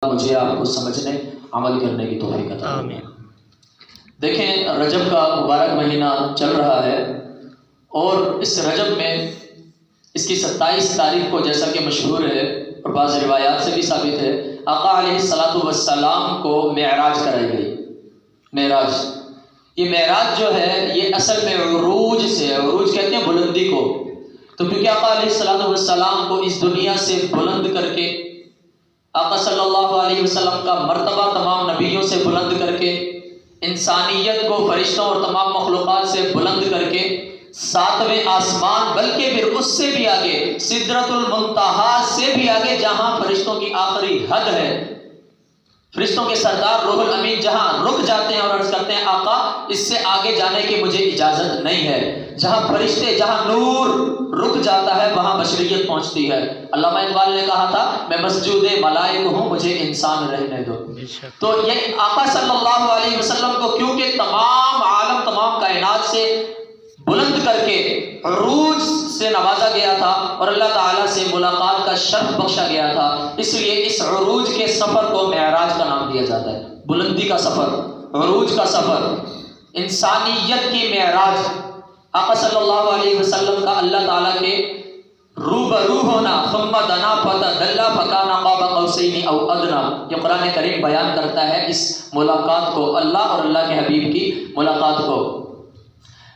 مجھے آپ کو سمجھنے عمل کرنے کی توفیق عطا فرمائے۔ دیکھیں رجب کا مبارک مہینہ چل رہا ہے اور اس رجب میں اس کی 27 تاریخ کو جیسا کہ مشہور ہے اور بعض روایات سے بھی ثابت ہے، آقا علیہ الصلاۃ والسلام کو معراج کرائی گئی۔ معراج، یہ معراج جو ہے یہ اصل میں عروج سے، عروج کہتے ہیں بلندی کو، تو کیونکہ آقا علیہ الصلاۃ والسلام کو اس دنیا سے بلند کر کے، آقا صلی اللہ علیہ وسلم کا مرتبہ تمام نبیوں سے بلند کر کے، انسانیت کو فرشتوں اور تمام مخلوقات سے بلند کر کے 7ویں آسمان بلکہ پھر اس سے بھی آگے سدرۃ المنتہا سے بھی آگے جہاں فرشتوں کی آخری حد ہے، فرشتوں کے سردار روح الامین جہاں رک جاتے ہیں اور عرض کرتے ہیں آقا اس سے آگے جانے کی مجھے اجازت نہیں ہے، جہاں فرشتے، جہاں نور رک جاتا ہے وہاں بشریت پہنچتی ہے۔ علامہ اقبال نے کہا تھا میں مسجود ملائک ہوں مجھے انسان رہنے دو۔ تو یہ آقا صلی اللہ علیہ وسلم کو کیونکہ تمام عالم، تمام کائنات سے بلند کر کے عروج سے نوازا گیا تھا اور اللہ تعالیٰ سے ملاقات کا شرف بخشا گیا تھا، اس لیے اس عروج کے سفر کو معراج کا نام دیا جاتا ہے۔ بلندی کا سفر، عروج کا سفر، انسانیت کی معراج، آقا صلی اللہ علیہ وسلم کا اللہ تعالیٰ کے روبرو ہونا، ثم دنا فتدلی فکان قاب قوسین او ادنی، یہ قرآن کریم بیان کرتا ہے اس ملاقات کو، اللہ اور اللہ کے حبیب کی ملاقات کو۔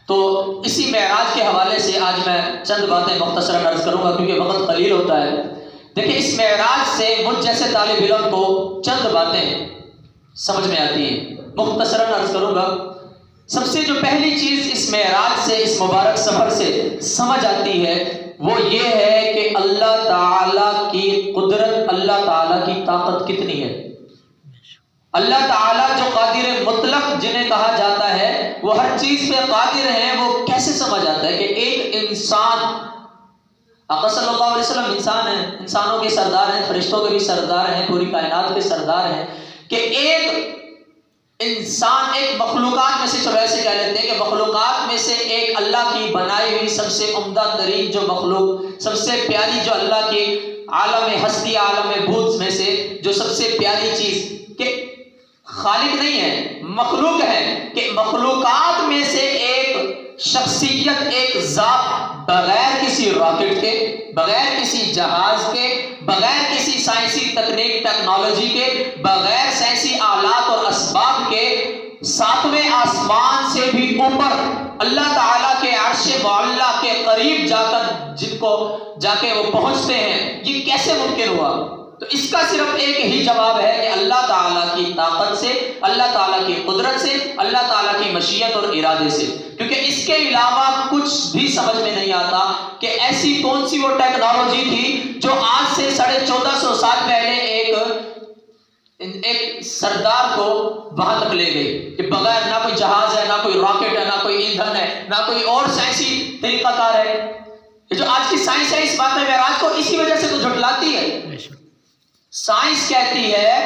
تو اسی معراج کے حوالے سے آج میں چند باتیں مختصراً عرض کروں گا کیونکہ وقت قلیل ہوتا ہے۔ دیکھیں اس معراج سے مجھ جیسے طالب علم کو چند باتیں سمجھ میں آتی ہیں، مختصراً عرض کروں گا۔ سب سے جو پہلی چیز اس معراج سے، اس مبارک سفر سے سمجھ آتی ہے وہ یہ ہے کہ اللہ تعالیٰ کی قدرت، اللہ تعالیٰ کی طاقت کتنی ہے۔ اللہ تعالیٰ جو قادر مطلق جنہیں کہا جاتا ہے وہ ہر چیز پہ قادر ہیں، وہ کیسے سمجھ آتا ہے کہ ایک انسان، آقا صلی اللہ علیہ وسلم انسان ہیں، انسانوں کے سردار ہیں، فرشتوں کے بھی سردار ہیں، پوری کائنات کے سردار ہیں، کہ ایک انسان، ایک مخلوقات میں سے، چلو ایسے کہہ لیتے ہیں کہ مخلوقات میں سے ایک اللہ کی بنائی ہوئی سب سے عمدہ ترین جو مخلوق، سب سے پیاری جو اللہ کی عالم ہستی، عالم بوت میں سے جو سب سے پیاری چیز، کہ خالق نہیں ہے، مخلوق ہے، کہ مخلوقات میں سے ایک شخصیت، ایک ذات بغیر کسی راکٹ کے، بغیر کسی جہاز کے، بغیر کسی سائنسی تکنیک ٹیکنالوجی کے، بغیر سائنسی آلات اور اسباب کے 7ویں آسمان سے بھی اوپر اللہ تعالیٰ کے عرش معلیٰ کے قریب جا کر جن کو جا کے وہ پہنچتے ہیں، یہ کیسے ممکن ہوا؟ تو اس کا صرف ایک ہی جواب ہے کہ اللہ تعالیٰ کی طاقت سے، اللہ تعالیٰ کی قدرت سے، اللہ تعالیٰ کی مشیت اور ارادے سے، کیونکہ اس کے علاوہ کچھ بھی سمجھ میں نہیں آتا کہ ایسی کون سی وہ ٹیکنالوجی تھی جو آج سے 1450 سال پہلے ایک سردار کو وہاں تک لے گئی، کہ بغیر نہ کوئی جہاز ہے، نہ کوئی راکٹ ہے، نہ کوئی ایندھن ہے، نہ کوئی اور سائنسی طریقہ کار ہے۔ یہ جو آج کی سائنس ہے اس بات میں معراج کو اسی وجہ سے تو جھٹلاتی ہے۔ سائنس کہتی ہے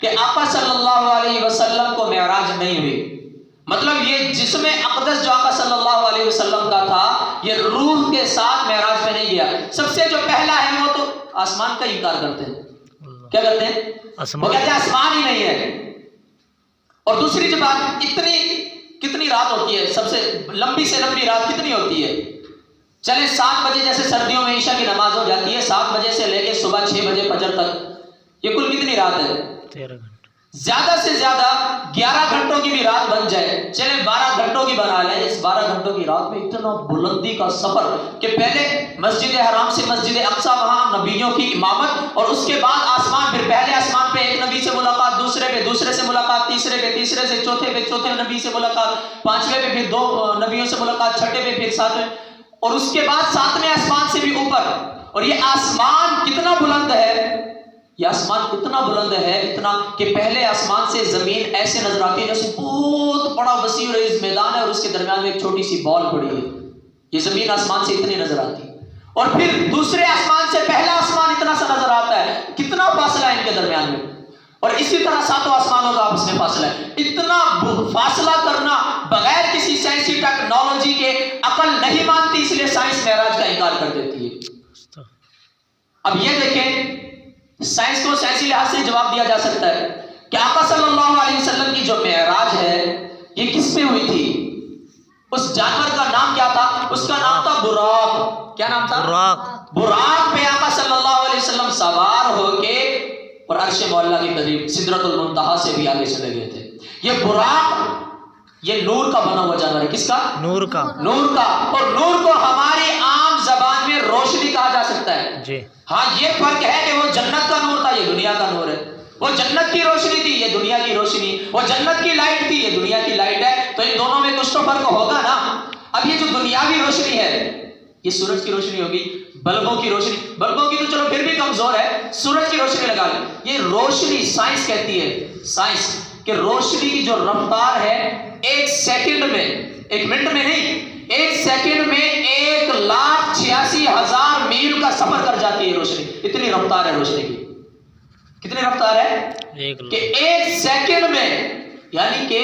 کہ آقا صلی اللہ علیہ وسلم کو معراج نہیں ہوئی، مطلب یہ جسم اقدس جو آقا صلی اللہ علیہ وسلم کا تھا یہ روح کے ساتھ معراج میں نہیں گیا۔ سب سے جو پہلا ہے وہ تو آسمان کا انکار کرتے ہیں، کیا کرتے ہیں؟ وہ کہتے ہیں آسمان ہی نہیں ہے۔ اور دوسری جو بات، کتنی رات ہوتی ہے، سب سے لمبی سے لمبی رات کتنی ہوتی ہے؟ چلے 7 بجے جیسے سردیوں میں عشاء کی نماز ہو جاتی ہے، 7 بجے سے لے کے صبح 6 بجے فجر تک، یہ کل کتنی رات ہے؟ 13 گھنٹے۔ زیادہ سے زیادہ 11 گھنٹوں کی بھی رات بن جائے، چلے 12 گھنٹوں کی بنا لیں، اس 12 گھنٹوں کی رات میں اتنا بلندی کا سفر کہ پہلے مسجد حرام سے مسجد اقصی، وہاں نبیوں کی امامت، اور اس کے بعد آسمان، پھر پہلے آسمان پہ ایک نبی سے ملاقات، دوسرے پہ دوسرے سے ملاقات، تیسرے پہ تیسرے سے، چوتھے پہ چوتھے نبی سے ملاقات، 5ویں پہ پھر 2 نبیوں سے ملاقات، 6ٹھے پہ پھر 7ویں، اور اس کے بعد 7ویں آسمان سے بھی اوپر۔ اور یہ آسمان کتنا بلند ہے، یہ آسمان اتنا بلند ہے، اتنا کہ پہلے آسمان سے زمین ایسے نظر آتی ہے جیسے بہت بڑا وسیع اور عریض میدان ہے اور اس کے درمیان میں ایک چھوٹی سی بال پڑی ہے، یہ زمین آسمان سے اتنی نظر آتی ہے۔ اور پھر دوسرے آسمان سے پہلا آسمان اتنا سا نظر آتا ہے، کتنا فاصلہ ہے ان کے درمیان میں، اور اسی طرح 7 آسمانوں کا آپس میں فاصلہ ہے۔ اتنا فاصلہ کرنا بغیر کسی سائنسی ٹیکنالوجی کے عقل نہیں مانتی، اس لیے سائنس معراج کا انکار کر دیتی ہے۔ اب یہ دیکھیں سائنس کو سائنسی لحاظ سے جواب دیا جا سکتا ہے کہ آقا صلی اللہ علیہ وسلم کی جو معراج ہے یہ کس پہ ہوئی تھی؟ اس جانور کا نام کیا تھا؟ اس کا نام تھا براق. کیا نام تھا؟ براق پہ آقا صلی اللہ علیہ وسلم سوار ہو کے اور عرش مولا کے قریب سدرۃ المنتہا سے بھی آگے چلے گئے تھے. یہ براق یہ نور کا بنا ہوا جانور ہے. کس کا؟ نور کا. نور کا. اور نور کو ہماری عام زبان میں روشنی کہا جا سکتا ہے جی. ہاں یہ فرق ہے کہ وہ جنت کا نور تھا، یہ دنیا کا نور ہے. وہ جنت کی روشنی تھی، یہ دنیا کی روشنی. وہ جنت کی لائٹ تھی، یہ دنیا کی لائٹ ہے. تو ان دونوں میں کچھ تو فرق ہوگا نا. اب یہ جو دنیاوی روشنی ہے یہ سورج کی روشنی ہوگی، بلبوں کی روشنی. بلبوں کی تو چلو پھر بھی کمزور ہے، سورج کی روشنی لگا لیں. یہ روشنی سائنس کہتی ہے، سائنس کہ روشنی کی جو رفتار ہے ایک سیکنڈ میں، ایک منٹ میں نہیں، ایک سیکنڈ میں 1,86,000 میل کا سفر کر جاتی ہے روشنی. اتنی رفتار ہے روشنی کی. کتنی رفتار ہے کہ ایک سیکنڈ میں، یعنی کہ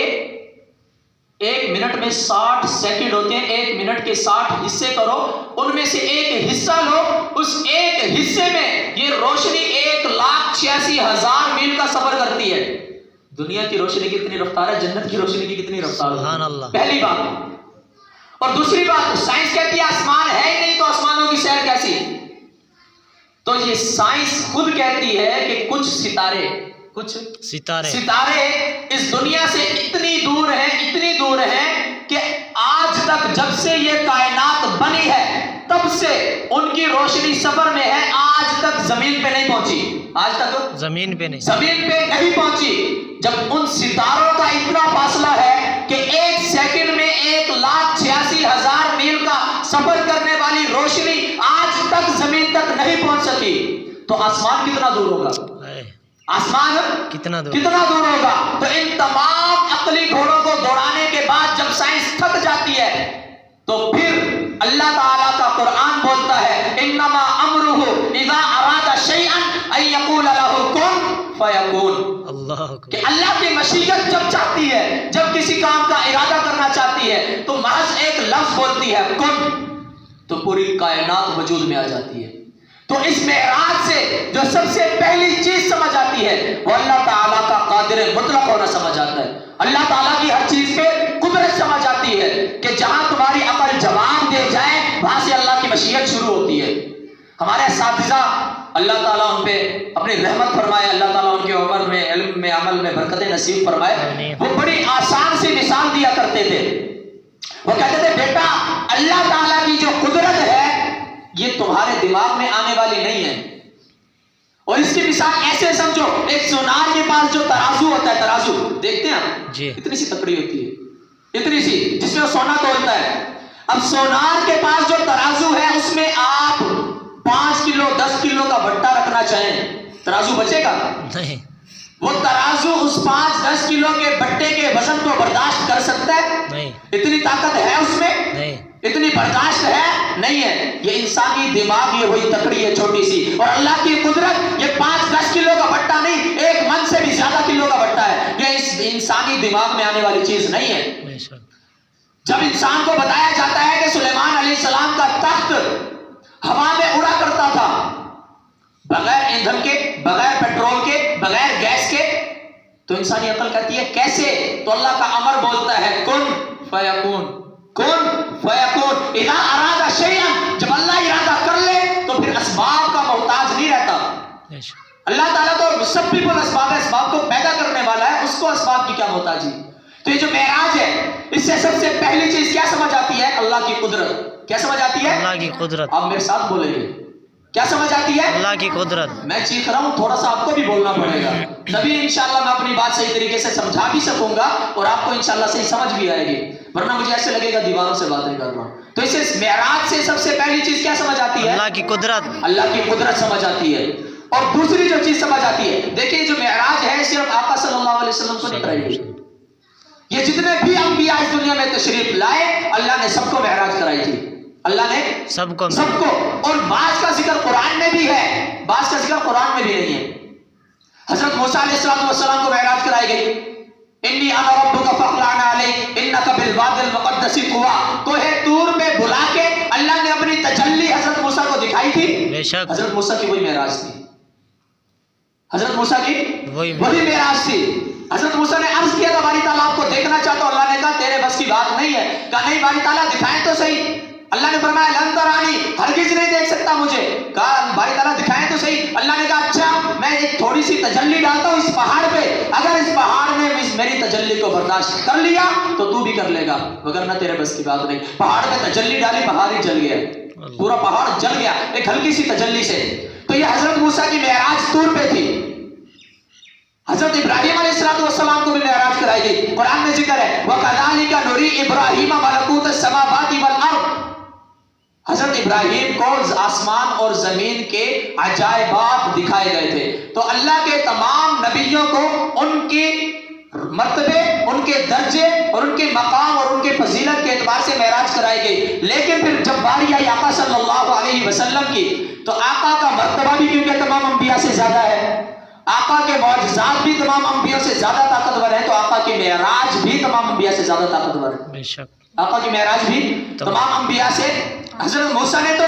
ایک منٹ میں 60 سیکنڈ ہوتے ہیں. ایک منٹ کے 60 حصے کرو، ان میں سے ایک حصہ لو، اس ایک حصے میں یہ روشنی 1,86,000 میل کا سفر کرتی ہے. دنیا کی روشنی کی کتنی رفتار ہے، جنت کی روشنی کی کتنی رفتار ہے. سبحان اللہ. پہلی بات. اور دوسری بات، سائنس کہتی ہے آسمان ہے ہی نہیں تو آسمانوں کی سیر کیسی؟ تو یہ سائنس خود کہتی ہے کہ کچھ ستارے اس دنیا سے اتنی دور ہیں کہ آج تک جب سے یہ کائنات بنی ہے تب سے ان کی روشنی سفر میں ہے، آج تک زمین پہ نہیں پہنچی. آج تک زمین پہ نہیں پہنچی. جب ان ستاروں کا اتنا فاصلہ ہے کہ ایک سیکنڈ میں 1,86,000 میل کا سفر کرنے والی روشنی آج تک زمین تک نہیں پہنچ سکی، تو آسمان کتنا دور ہوگا؟ آسمان کتنا دور ہوگا؟ تو ان تمام عقلی گھوڑوں کو دوڑانے کے بعد جب سائنس تھک جاتی ہے تو پھر اللہ تعالیٰ کا قرآن بولتا ہے انما امرہ اذا اراد شیئا ان یقول لہ کن فیکون. کہ اللہ کی مشیت جب چاہتی ہے، جب کسی کام کا ارادہ کرنا چاہتی ہے تو محض ایک لفظ بولتی ہے کن، تو پوری کائنات وجود میں آ جاتی ہے. تو اس معراج سے جو سب سے پہلی چیز سمجھ آتی ہے وہ اللہ تعالیٰ کا قادر مطلق ہونا سمجھ آتا ہے. اللہ تعالیٰ کی ہر چیز پہ قدرت سمجھ آتی ہے کہ جہاں تمہاری عقل جواب دے جائے وہاں سے اللہ کی مشیت شروع ہوتی ہے. ہمارے اساتذہ اللہ تعالیٰ ان پہ اپنی رحمت فرمائے، اللہ تعالیٰ ان کے عمر میں، علم میں، عمل میں برکت نصیب فرمائے. وہ بڑی آسان سی مثال دیا کرتے تھے. وہ کہتے تھے بیٹا اللہ تعالیٰ کی جو قدرت ہے یہ تمہارے دماغ میں آنے والی نہیں ہے. اور اس کی مثال ایسے سمجھو، ایک سونار کے پاس جو ترازو ہوتا ہے، ترازو دیکھتے ہیں آپ جی، اتنی سی تکڑی ہوتی ہے، اتنی سی، جس میں وہ سونا تولتا ہے. اب سونار کے پاس جو ترازو ہے اس میں آپ 5 کلو 10 کلو کا بھٹا رکھنا چاہیں، ترازو بچے گا نہیں. وہ ترازو اس 5-10 کلو کے بھٹے کے وزن کو برداشت کر سکتا ہے نہیں. اتنی طاقت ہے اس میں نہیں، اتنی برداشت ہے نہیں ہے. یہ انسانی دماغ یہ وہی تکڑی ہے چھوٹی سی، اور اللہ کی قدرت یہ 5-10 کلو کا بھٹا نہیں، 1 من سے بھی زیادہ کلو کا بھٹا ہے. یہ اس انسانی دماغ میں آنے والی چیز نہیں ہے. جب انسان کو بتایا جاتا ہے کہ سلیمان علیہ السلام کا تخت ہوا میں اڑا کرتا تھا بغیر ایندھن کے، بغیر پیٹرول کے، بغیر گیس کے، تو انسانی عقل کہتی ہے کیسے؟ تو اللہ کا امر بولتا ہے کن فیکون، کن فیکون. اذا اراد شیئا، جب اللہ ارادہ کر لے تو پھر اسباب کا محتاج نہیں رہتا. اللہ تعالیٰ تو سب پیپل اسباب ہے، اسباب کو پیدا کرنے والا ہے، اس کو اسباب کی کیا محتاجی. تو یہ جو معراج ہے اس سے سب سے پہلی چیز کیا سمجھ آتی ہے؟ اللہ کی قدرت. کیا سمجھ آتی ہے؟ اللہ کی قدرت. آپ میرے ساتھ بولیں گے کیا سمجھ آتی ہے؟ اللہ کی قدرت. میں چیخ رہا ہوں، تھوڑا سا آپ کو بھی بولنا پڑے گا، تبھی انشاءاللہ میں اپنی بات صحیح طریقے سے سمجھا بھی سکوں گا اور آپ کو انشاءاللہ صحیح سمجھ بھی آئے گی، ورنہ مجھے ایسے لگے گا دیواروں سے باتیں کر رہا ہوں. تو اسے معراج سے سب سے پہلی چیز کیا سمجھ آتی ہے؟ اللہ کی قدرت. اللہ کی قدرت سمجھ آتی ہے. اور دوسری جو چیز سمجھ آتی ہے، دیکھیں جو معراج ہے صرف آقا صلی اللہ علیہ وسلم کو نہیں کرائی گئی. یہ جتنے بھی انبیاء اس دنیا میں تشریف لائے اللہ نے سب کو معراج کرائی تھی. اللہ نے سب کو. اور بعض کا ذکر قرآن میں بھی ہے، بعض کا ذکر قرآن میں بھی نہیں ہے. حضرت موسیٰ علیہ السلام کو معراج کرائی گئی. انی انا ربک فاخلع علیک انک بالوادی المقدس طویٰ. کوہ طور میں بلا کے اللہ نے اپنی تجلی حضرت موسیٰ کو دکھائی تھی. حضرت موسیٰ کی وہی معراج تھی. حضرت موسیٰ کی وہی معراج تھی. حضرت موسیٰ نے عرض کیا تھا باری تعالیٰ آپ کو دیکھنا چاہتا ہوں. اللہ نے کہا تیرے بس کی بات نہیں ہے. کہا نہیں باری تعالیٰ دکھائیں تو صحیح. اللہ نے فرمایا لن ترانی، ہرگز نہیں دیکھ سکتا مجھے. کہا باری تعالیٰ دکھائیں تو صحیح. اللہ نے کہا اچھا میں ایک تھوڑی سی تجلی ڈالتا ہوں اس پہاڑ پہ، اگر اس پہاڑ نے میری تجلی کو برداشت کر لیا تو تو بھی کر لے گا، وگرنہ تیرے بس کی بات نہیں. پہاڑ پہ تجلی ڈالی، پہاڑ ہی جل گیا، پورا پہاڑ جل گیا ایک ہلکی سی تجلی سے. تو یہ حضرت موسیٰ کی معراج طور پہ تھی. حضرت ابراہیم علیہ السلام کو بھی معراج کرائی گئی. قرآن میں ذکر ہے وَكَذَلِكَ نُرِي إِبْرَاهِيمَ مَلَكُوتَ السَّمَاوَاتِ وَالْأَرْضِ. حضرت ابراہیم کو آسمان اور زمین کے عجائبات دکھائے گئے تھے. تو اللہ کے تمام نبیوں کو ان کے مرتبے، ان کے درجے اور ان کے مقام اور ان کے فضیلت کے اعتبار سے معراج کرائی گئی. لیکن پھر جب باری آئی آقا صلی اللہ علیہ وسلم کی تو آقا کا مرتبہ بھی کیونکہ تمام انبیاء سے زیادہ ہے، آقا کے معجزات بھی تمام انبیاء سے زیادہ طاقتور ہیں، تو آقا کی معراج بھی تمام انبیاء سے زیادہ طاقتور ہے. بے شک آقا کی معراج بھی تمام انبیاء سے. حضرت موسیٰ نے تو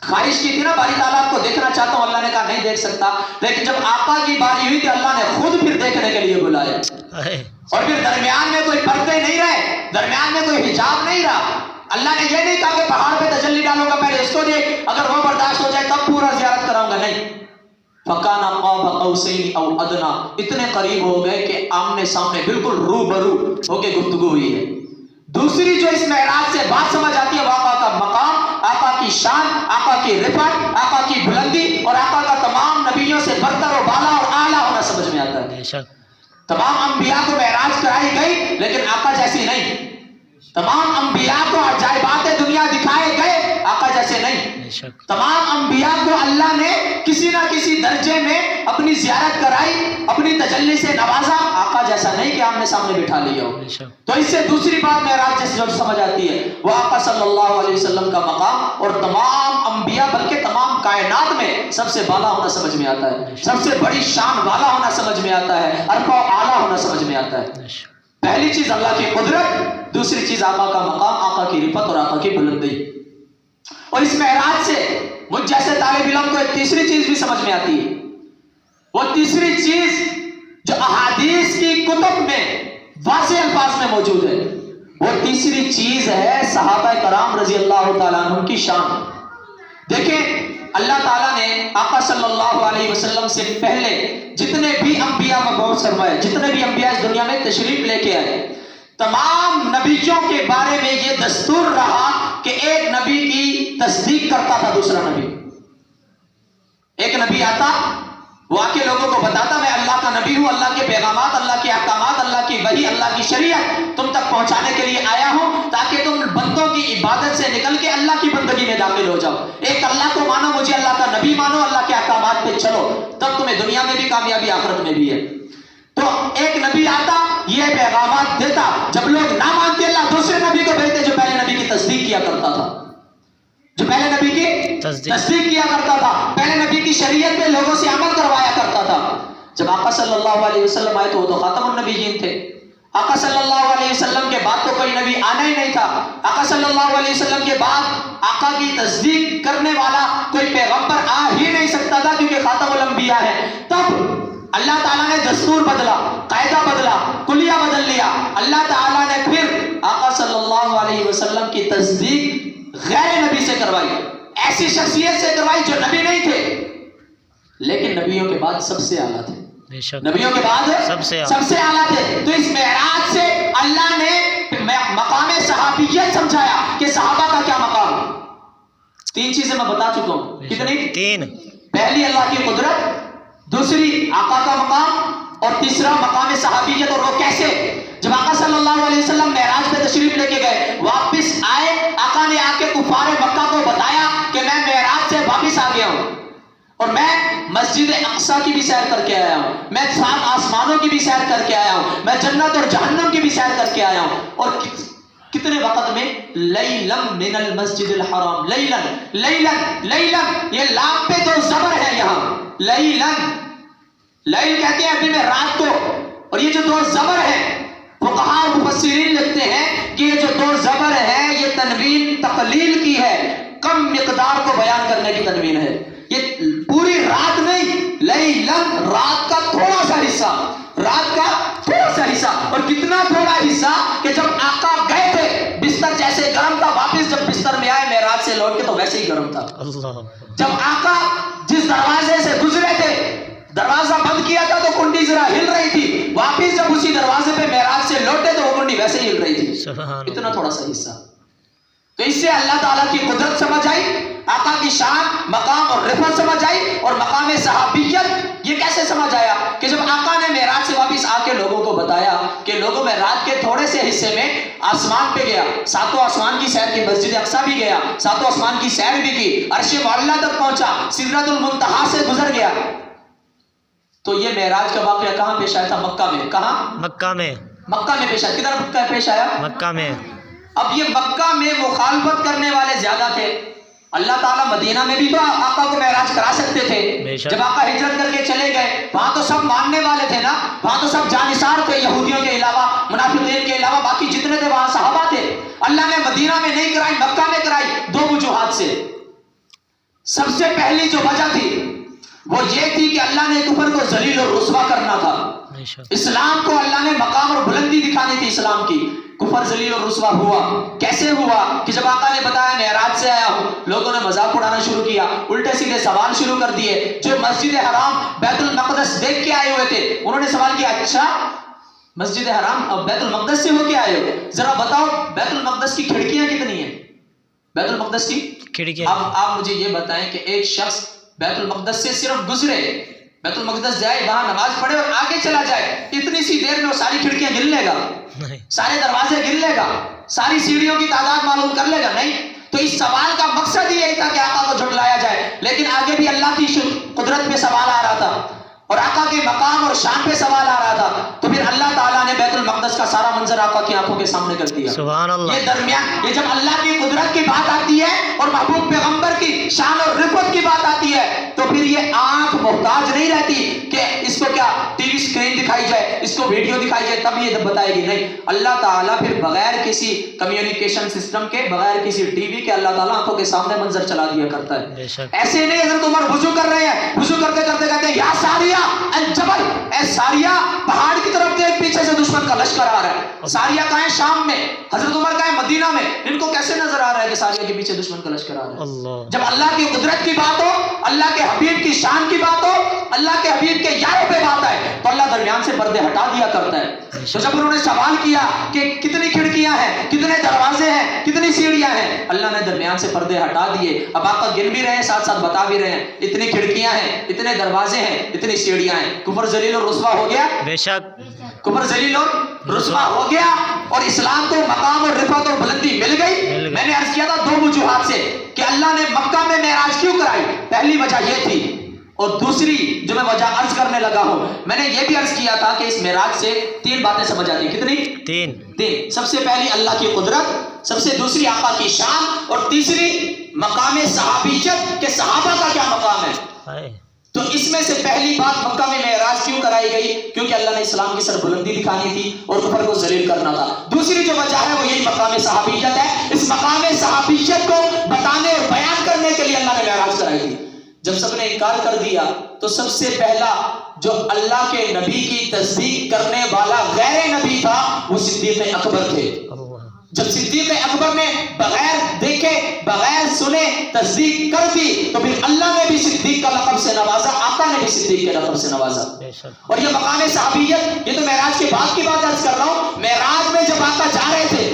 خواہش کی تھی نا باری تعالیٰ آپ کو دیکھنا چاہتا ہوں. اللہ نے کہا نہیں دیکھ سکتا. لیکن جب آقا کی باری ہوئی تو اللہ نے خود پھر دیکھنے کے لیے بلایا. اور پھر درمیان میں کوئی پردے نہیں رہے، درمیان میں کوئی حجاب نہیں رہا. اللہ نے یہ نہیں کہا کہ پہاڑ پہ تجلی ڈالوں گا پہلے اس کو دیکھ، اگر وہ برداشت ہو جائے تب پورا زیارت کراؤں گا. نہیں، فَكَانَ قَابَ قَوْسَيْنِ أَوْ أَدْنَىٰ. اتنے قریب ہو گئے کہ آمنے سامنے بالکل روبرو ہو کے گفتگو ہوئی ہے. دوسری جو اس معراج سے بات سمجھ آتی ہے وہ آقا کا مقام، آقا کی شان، آقا کی رفعت، آقا کی بلندی اور آقا کا تمام نبیوں سے برتر و بالا اور اعلیٰ ہونا سمجھ میں آتا ہے. تمام انبیاء کو معراج کرائی گئی لیکن آقا جیسی نہیں. تمام انبیاء کو عجائبات دنیا دکھائے گئے، آقا جیسے نہیں. تمام انبیاء کو اللہ نے کسی نہ کسی درجے میں اپنی زیارت کرائی، اپنی تجلی سے نوازا. آقا جیسا نہیں کہ آمنے سامنے بٹھا لیا ہو. تو اس سے دوسری بات معراج جیسے جو سمجھ آتی ہے وہ آقا صلی اللہ علیہ وسلم کا مقام اور تمام انبیاء بلکہ تمام کائنات میں سب سے بالا ہونا سمجھ میں آتا ہے، سب سے بڑی شان والا ہونا سمجھ میں آتا ہے، عرفہ و اعلیٰ ہونا سمجھ میں آتا ہے. پہلی چیز اللہ کی قدرت، دوسری چیز آقا کا مقام، آقا کی رفعت اور آقا کی بلندی. اور اس معراج سے مجھ جیسے طالب علم کو ایک تیسری چیز بھی سمجھ میں آتی ہے. وہ تیسری چیز جو احادیث کی کتب میں واضح الفاظ میں موجود ہے، وہ تیسری چیز ہے صحابہ کرام رضی اللہ تعالیٰ عنہ کی شان. دیکھیں اللہ تعالیٰ نے آقا صلی اللہ علیہ وسلم سے پہلے جتنے بھی انبیاء مبعوث فرمائے، جتنے بھی انبیاء اس دنیا میں تشریف لے کے آئے، تمام نبیوں کے بارے میں یہ دستور رہا کہ ایک نبی کی تصدیق کرتا تھا دوسرا نبی. ایک نبی آتا، وہ آ کے لوگوں کو بتاتا میں اللہ کا نبی ہوں، اللہ کے پیغامات، اللہ کے احکامات، اللہ کی وحی، اللہ کی شریعت تم تک پہنچانے کے لیے آیا ہوں تاکہ تم بندوں کی عبادت سے نکل کے اللہ کی بندگی میں داخل ہو جاؤ. ایک اللہ کو مانو، مجھے اللہ کا نبی مانو، اللہ کے احکامات پہ چلو، تب تمہیں دنیا میں بھی کامیابی آخرت میں بھی ہے. تو ایک نبی آتا، یہ پیغامات دیتا، جب لوگ نہ مانتے اللہ دوسرے نبی کو بھیجتے جو پہلے نبی کی تصدیق کیا کرتا تھا، جو پہلے نبی کی تصدیق کیا کرتا تھا، پہلے نبی کی شریعت میں لوگوں سے عمل کروایا کرتا تھا. جب آقا صلی اللہ علیہ وسلم آئے تو وہ تو خاتم النبیین تھے. آقا صلی اللہ علیہ وسلم کے بعد تو کوئی نبی آنا ہی نہیں تھا. آقا صلی اللہ علیہ وسلم کے بعد آقا کی تصدیق کرنے والا کوئی پیغمبر آ ہی نہیں سکتا تھا کیونکہ خاتم الانبیاء ہے. تب اللہ تعالیٰ نے دستور بدلا، قاعدہ بدلا، کلیہ بدل لیا. اللہ تعالیٰ نے پھر آقا صلی اللہ علیہ وسلم کی تصدیق غیر نبی سے کروائی، ایسی شخصیت سے کروائی جو نبی نہیں تھے لیکن نبیوں کے بعد سب سے اعلیٰ تھے. نبیوں کے بعد سب سے اعلیٰ تھے. تو اس معراج سے اللہ نے مقام صحابیت سمجھایا کہ صحابہ کا کیا مقام. تین چیزیں میں بتا چکا ہوں. کتنی؟ تین. پہلی اللہ کی قدرت، دوسری آقا کا مقام اور تیسرا مقام صحابیت. اور وہ کیسے؟ جب آقا صلی اللہ علیہ وسلم معراج پہ تشریف لے کے گئے، واپس آئے، آقا نے آ کے کفار مکہ کو بتایا کہ میں معراج سے واپس آ گیا ہوں اور میں مسجد اقصیٰ کی بھی سیر کر کے آیا ہوں، میں 7 آسمانوں کی بھی سیر کر کے آیا ہوں، میں جنت اور جہنم کی بھی سیر کر کے آیا ہوں. اور کتنے وقت میں؟ لیلن من المسجد الحرام. لیلن یہ لام پہ 2 زبر ہے یہاں. لیل کہتے ہیں ابھی میں رات کو، اور یہ جو 2 زبر ہیں فقہاء اور مفسرین لکھتے ہیں کہ یہ جو 2 زبر ہیں یہ تنوین تقلیل کی ہے، کم مقدار کو بیان کرنے کی تنوین ہے. یہ پوری رات نہیں، لیلن رات کا تھوڑا سا حصہ، رات کا تھوڑا سا حصہ. اور کتنا تھوڑا حصہ کہ جب آقا گئے تھے بستر جیسے گرم تھا، واپس جب بستر میں آئے معراج سے لوٹ کے تو ویسے ہی گرم تھا. جب آقا جس دروازے سے گزرے تھے دروازہ بند کیا تھا تو کنڈی ذرا ہل رہی تھی، واپس جب اسی دروازے پہ معراج سے لوٹے تو وہ کنڈی ویسے ہی ہل رہی تھی. اتنا تھوڑا سا حصہ. تو اس سے اللہ تعالیٰ کی قدرت سمجھ آئی، آقا کی شان، مقام اور رفعت سمجھ آئی. اور مقام صحابیت یہ کیسے سمجھ آیا کہ جب آقا نے معراج سے واپس آ کے لوگوں کو بتایا کہ لوگوں میں رات کے تھوڑے سے حصے میں آسمان پہ گیا، ساتوں آسمان کی سیر کی، مسجد اقصیٰ بھی گیا، ساتوں آسمان کی سیر بھی کی، عرش معلیٰ تک پہنچا، سدرۃ المنتہا سے گزر گیا. تو یہ معراج کا واقعہ کہاں پیش آیا تھا؟ مکہ میں. کہاں؟ مکہ میں. مکہ میں پیش آیا. کدھر مکہ پیش آیا؟ مکہ میں. اب یہ مکہ میں مخالفت کرنے والے زیادہ تھے. اللہ تعالیٰ مدینہ میں بھی تو آقا کو معراج کرا سکتے تھے. جب آقا ہجرت کر کے چلے گئے وہاں تو سب ماننے والے تھے نا، وہاں تو سب جانثار تھے، یہودیوں کے علاوہ، منافقین کے علاوہ باقی جتنے تھے وہاں صحابہ تھے. اللہ نے مدینہ میں نہیں کرائی، مکہ میں کرائی. دو وجوہات سے. سب سے پہلی جو وجہ تھی وہ یہ تھی کہ اللہ نے کفر کو ذلیل اور رسوا کرنا تھا. اسلام کو اللہ نے مقام اور بلندی دکھانی تھی اسلام کی. کفر ذلیل اور رسوا ہوا. کیسے ہوا کہ جب آقا نے بتایا معراج سے آیا ہوں، لوگوں نے مذاق اڑانا شروع کیا، الٹے سیدھے سوال شروع کر دیے. جو مسجد حرام بیت المقدس دیکھ کے آئے ہوئے تھے انہوں نے سوال کیا، اچھا مسجد حرام اب بیت المقدس سے ہو کے آئے ہو، ذرا بتاؤ بیت المقدس کی کھڑکیاں کتنی ہیں؟ بیت المقدس کی کھڑکیاں. اب آپ مجھے یہ بتائیں کہ ایک شخص بیت المقدس سے صرف گزرے، بیت المقدس جائے، وہاں نماز پڑھے اور آگے چلا جائے، اتنی سی دیر میں وہ ساری کھڑکیاں گن لے گا؟ سارے دروازے گن لے گا؟ ساری سیڑھیوں کی تعداد معلوم کر لے گا؟ نہیں. تو اس سوال کا مقصد یہی تھا کہ آقا کو جھٹلایا جائے. لیکن آگے بھی اللہ کی قدرت پہ سوال آ رہا تھا اور آقا کے مقام اور شان پہ سوال آ رہا تھا. تو پھر اللہ تعالیٰ نے بیت المقدس کا سارا منظر آقا کی آنکھوں کے سامنے کر دیا. سبحان اللہ. یہ درمیان، یہ جب اللہ کی قدرت کی بات آتی ہے اور محبوب پیغمبر کی شان اور رفعت کی بات آتی ہے تو پھر یہ آنکھ محتاج نہیں رہتی کہ اس کو کیا ٹی وی اسکرین دکھائی جائے، اس کو ویڈیو دکھائی جائے تب یہ بتائے گی. نہیں، اللہ تعالیٰ پھر بغیر کسی کمیونیکیشن سسٹم کے، بغیر کسی ٹی وی کے اللہ تعالیٰ آنکھوں کے سامنے منظر چلا دیا کرتا ہے. ایسے نہیں حضرت عمر وضو کر رہے ہیں، وضو کرتے کرتے کہتے ہیں یا ساریہ الجبل، اے ساریہ پہاڑ کی طرف دیکھ، پیچھے سے دشمن کا لشکر آ رہا ہے. ساریہ کہاں ہے؟ شام میں. حضرت عمر کہاں ہے؟ مدینہ میں. ان کو کیسے نظر آ رہا ہے کہ ساریہ کے پیچھے دشمن کا لشکر آ رہا ہے؟ جب اللہ کی قدرت کی بات ہو، اللہ کے حبیب کی شان کی بات ہو، اللہ کے حبیب کے یاروں پہ بات آئے تو اللہ درمیان سے پردے ہٹا دیا کرتا ہے. تو جب انہوں نے سوال کیا کہ کتنی کھڑکیاں ہیں، کتنے دروازے ہیں، کتنی سیڑھیاں ہیں، اللہ نے درمیان سے پردے ہٹا دیے. اب آپ گن بھی رہے ہیں، ساتھ ساتھ بتا بھی رہے ہیں، اتنی کھڑکیاں ہیں، اتنے دروازے ہیں، اتنی سیڑھیاں ہیں. کفر ذلیل اور رسوا ہو گیا. بے شک کفر ذلیل اور رسوا ہو گیا اور اسلام کو مقام اور رفعت اور بلندی مل گئی. میں نے عرض کیا تھا دو وجوہات سے کہ اللہ نے مکہ میں معراج کیوں کرائی. پہلی وجہ یہ تھی اور دوسری جو میں وجہ عرض کرنے لگا ہوں، میں نے یہ بھی عرض کیا تھا کہ اس معراج سے تین باتیں سمجھ آتی ہیں. کتنی؟ تین. سب سے پہلی اللہ کی قدرت، سب سے دوسری آقا کی شان، اور تیسری مقام صحابیت کہ صحابہ کا کیا مقام ہے. تو اس میں سے پہلی بات مکہ میں معراج کیوں کرائی گئی؟ کیونکہ اللہ نے اسلام کی سربلندی دکھانی تھی اور کفر کو ذلیل کرنا تھا. دوسری جو وجہ ہے وہ یہی مقام صحابیت ہے. اس مقام صحابیت کو بتانے اور بیان کرنے کے لیے اللہ نے معراج کرائی تھی. جب سب نے انکار کر دیا تو سب سے پہلا جو اللہ کے نبی کی تصدیق کرنے والا غیر نبی تھا وہ صدیق اکبر تھے. جب صدیق اکبر نے بغیر دیکھے بغیر سنے تصدیق کر دی تو پھر اللہ نے بھی صدیق کا لقب سے نوازا، آقا نے بھی صدیق کے لقب سے نوازا. اور یہ مقام صحابیت، یہ تو معراج کے بعد کی بات عرض کر رہا ہوں. معراج میں جب آقا جا رہے تھے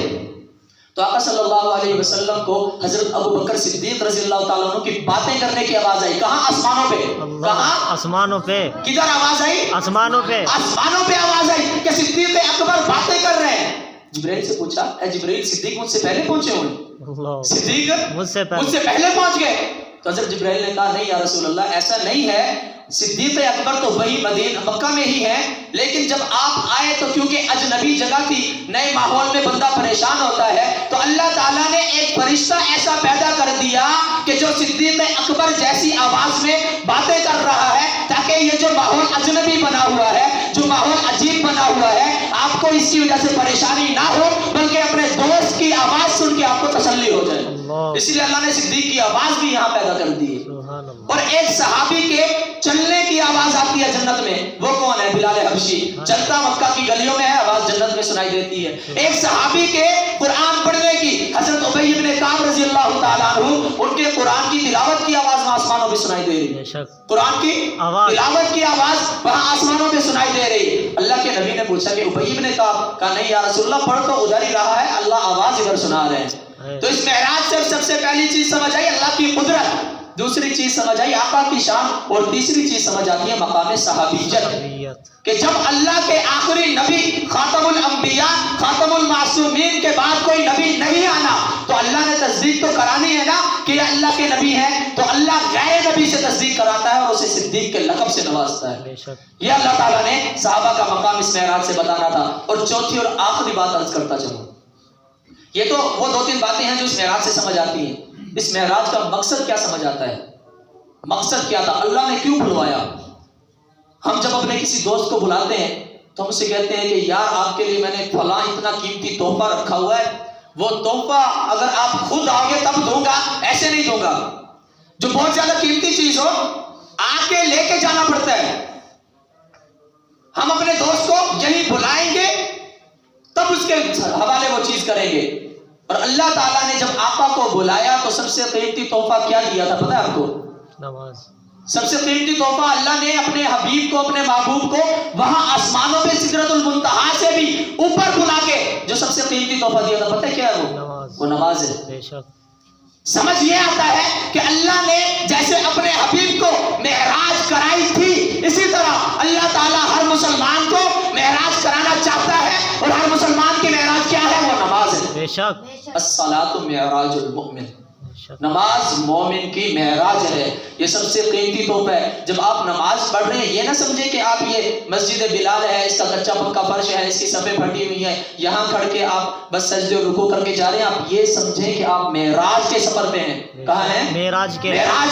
تو آقا صلی اللہ علیہ وسلم کو حضرت ابو بکر صدیق رضی اللہ تعالیٰ عنہ کی باتیں کرنے کی آواز آئی. کہاں؟ آسمانوں پہ. کہاں؟ آسمانوں پہ. کدھر آواز آئی؟ آسمانوں پہ. آسمانوں پہ آواز آئی کہ صدیق اکبر باتیں کر رہے ہیں. جبرائیل سے پوچھا، اے جبرائیل صدیق مجھ سے پہلے پہنچے ہوئے؟ صدیق مجھ سے پہلے پہنچ گئے. تو حضرت جبرائیل نے کہا نہیں یا رسول اللہ، ایسا نہیں ہے. صدیق اکبر تو وہی مدینہ مکہ میں ہی ہے، لیکن جب آپ آئے تو کیونکہ اجنبی جگہ تھی، نئے ماحول میں بندہ پریشان ہوتا ہے، تو اللہ تعالیٰ نے ایک فرشتہ ایسا پیدا کر دیا کہ جو صدیق اکبر جیسی آواز میں باتیں کر رہا ہے، تاکہ یہ جو ماحول اجنبی بنا ہوا ہے، جو ماحول عجیب بنا ہوا ہے، آپ کو اس کی وجہ سے پریشانی نہ ہو بلکہ اپنے دوست کی آواز سن کے آپ کو تسلی ہو جائے. اسی لیے اللہ نے صدیق کی آواز بھی یہاں پیدا کر دی ہے. اور ایک صحابی کے چلنے کی آواز آتی ہے جنت میں. وہ کون ہے؟ بلال حبشی. چلتا مکہ کی گلیوں میں ہے، آواز جنت میں سنائی دیتی ہے. ایک صحابی کے قرآن پڑھنے کی، حضرت ابی بن کعب رضی اللہ تعالیٰ عنہ، ان کے قرآن کی تلاوت کی آواز آسمانوں میں سنائی دے رہی ہے. قرآن کی تلاوت کی آواز وہاں آسمانوں میں سنائی دے رہی. اللہ کے نبی نے پوچھا کہ ابی بن کعب، کہا نہیں یا رسول اللہ، پڑھ تو ادھر ہی رہا ہے، اللہ آواز ادھر سنا رہے ہیں. تو اس معراج سے سب سے پہلی چیز سمجھ آئی اللہ کی قدرت، دوسری چیز سمجھ آئی آقا کی شان، اور تیسری چیز سمجھ آتی ہے مقام صحابیت، کہ جب اللہ کے آخری نبی خاتم الانبیاء خاتم المعصومین کے بعد کوئی نبی نہیں آنا تو اللہ نے تصدیق تو کرانی ہے نا کہ یہ اللہ کے نبی ہیں. تو اللہ غیر نبی سے تصدیق کراتا ہے اور اسے صدیق کے لقب سے نوازتا ہے. یہ اللہ تعالیٰ نے صحابہ کا مقام اس معراج سے بتانا تھا. اور چوتھی اور آخری بات عرض کرتا چلوں، یہ تو وہ دو تین باتیں ہیں جو اس معراج سے سمجھ آتی ہیں. اس معراج کا مقصد کیا سمجھ آتا ہے؟ مقصد کیا تھا؟ اللہ نے کیوں بلوایا؟ ہم جب اپنے کسی دوست کو بلاتے ہیں تو ہم اسے کہتے ہیں کہ یار آپ کے لیے میں نے فلاں اتنا قیمتی تحفہ رکھا ہوا ہے، وہ تحفہ اگر آپ خود آؤ گے تب دوں گا، ایسے نہیں دوں گا. جو بہت زیادہ قیمتی چیز ہو آ کے لے کے جانا پڑتا ہے. ہم اپنے دوست کو یہی بلائیں گے تب اس کے حوالے وہ چیز کریں گے. اور اللہ تعالیٰ نے جب آقا کو بلایا تو سب سے قیمتی تحفہ کیا دیا تھا پتہ ہے آپ کو؟ نماز. سب سے قیمتی تحفہ اللہ نے اپنے حبیب کو، اپنے محبوب کو وہاں آسمانوں میں سدرۃ المنتہا سے بھی اوپر بلا کے جو سب سے قیمتی تحفہ دیا تھا پتہ ہے کیا ہے؟ وہ نماز ہے. بے شک. سمجھ یہ آتا ہے کہ اللہ نے جیسے اپنے حبیب کو معراج کرائی تھی، اسی طرح اللہ تعالیٰ ہر مسلمان کو معراج کرانا چاہتا ہے. اور ہر مسلمان کی معراج کیا ہے؟ وہ نماز ہے. بے شک. الصلاۃ معراج المؤمن، نماز مومن کی معراج ہے. یہ سب سے قیمتی تحفہ ہے. جب آپ نماز پڑھ رہے ہیں یہ نہ سمجھے کہ آپ یہ مسجد بلال ہے، اس کا کچا پکا فرش ہے، اس کی صفیں پھٹی ہوئی ہیں، یہاں کھڑ کے آپ بس سجدے و رکوع کر کے جا رہے ہیں. آپ یہ سمجھیں کہ آپ معراج کے سفر پہ ہیں. کہاں ہیں؟ معراج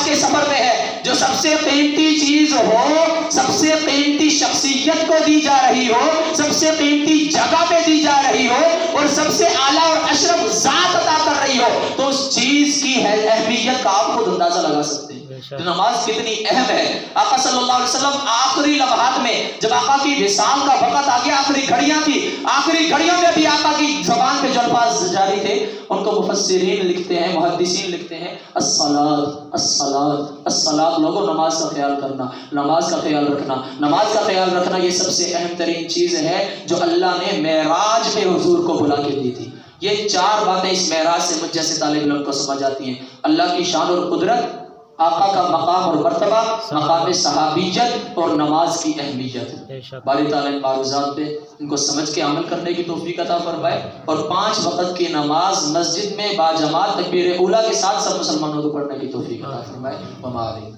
کے سفر پہ ہے. جو سب سے قیمتی چیز ہو، سب سے قیمتی شخصیت کو دی جا رہی ہو، سب سے قیمتی جگہ پہ دی جا رہی ہو، اور سب سے اعلیٰ اور اشرف ذات عطا کر رہی ہو، تو اس چیز کی اہمیت کا آپ خود اندازہ لگا سکتے ہیں. تو نماز کتنی اہم ہے. آقا صلی اللہ علیہ وسلم آخری لمحات میں جب آقا کی وصال کا وقت آ گیا، آخری گھڑیاں تھی، آخری گھڑیوں میں بھی آقا کی زبان پہ جو الفاظ جاری تھے ان کو مفسرین لکھتے ہیں، محدثین لکھتے ہیں الصلاۃ الصلاۃ الصلاۃ. لوگوں نماز کا خیال کرنا، نماز کا خیال رکھنا، نماز کا خیال رکھنا، یہ سب سے اہم ترین چیز ہے جو اللہ نے معراج میں حضور کو بلا کے دی تھی. یہ چار باتیں اس معراج سے مجھ جیسے طالب علم کو سمجھ آتی ہیں. اللہ کی شان اور قدرت، آقا کا مقام اور مرتبہ، مقام صحابیت، اور نماز کی اہمیت. باری تعالیٰ ان معروضات پہ ان کو سمجھ کے عمل کرنے کی توفیق عطا فرمائے، اور 5 وقت کی نماز مسجد میں باجماعت تکبیر اولیٰ کے ساتھ سب مسلمانوں کو پڑھنے کی توفیق عطا فرمائے.